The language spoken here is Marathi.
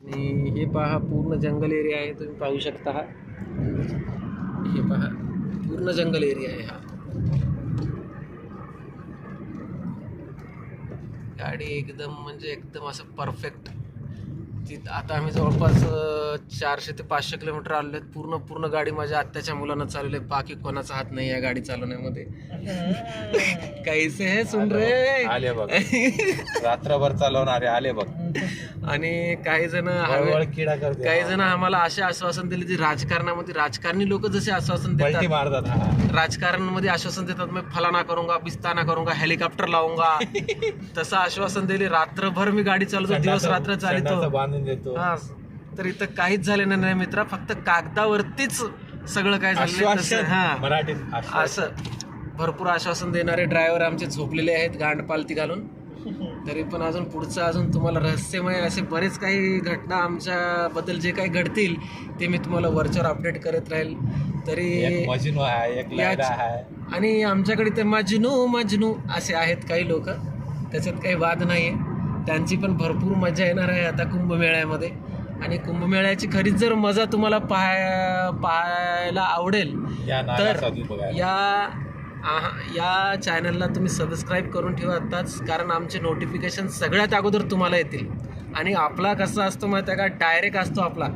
आणि हे पहा पूर्ण जंगल एरिया आहे, तुम्ही पाहू शकता. हा हे पहा पूर्ण जंगल एरिया आहे हा. गाडी एकदम म्हणजे एकदम असं परफेक्ट. आता आम्ही जवळपास 400 ते 500 किलोमीटर आलो आहेत. पूर्ण गाडी माझ्या आत्याच्या मुलांना चालवली आहे, बाकी कोणाचा हात नाही आहे गाडी चालवण्यामध्ये. कैसे है सुन रे आले बघ, रात्रभर चालवणारे आले बघ. आणि काही जण आम्हाला असे आश्वासन दिले की राजकारणी लोक जसे आश्वासन देतात मारतात, राजकारणमध्ये आश्वासन देतात, मी फलाना करूंगा, बिस्ताना करूंगा, हेलिकॉप्टर लावूंगा, तसं आश्वासन दिले. रात्रभर मी गाडी चालवतो, दिवस रात्र चालवतो, बांधून देतो. हा, तर इथं काहीच झालेलं नाही मित्रा, फक्त कागदावरतीच सगळं काय झालं. हा, असं भरपूर आश्वासन देणारे ड्रायव्हर आमचे झोपलेले आहेत गांडपालती घालून. तरी पण अजून तुम्हाला रहस्यमय असे बरेच काही घटना आमच्याबद्दल जे काही घडतील ते मी तुम्हाला वरच्यावर अपडेट करत राहील. तरी आणि आमच्याकडे ते मजनू असे आहेत काही लोक, त्याच्यात काही वाद नाही आहे. त्यांची पण भरपूर मजा येणार आहे आता कुंभमेळ्यामध्ये. आणि कुंभमेळ्याची खरीच जर मजा तुम्हाला पाहायला आवडेल तर या चॅनलला तुम्ही सबस्क्राईब करून ठेवा आत्ताच, कारण आमचे नोटिफिकेशन सगळ्यात अगोदर तुम्हाला येतील. आणि आपला कसा असतो माहिती आहे का, डायरेक्ट असतो आपला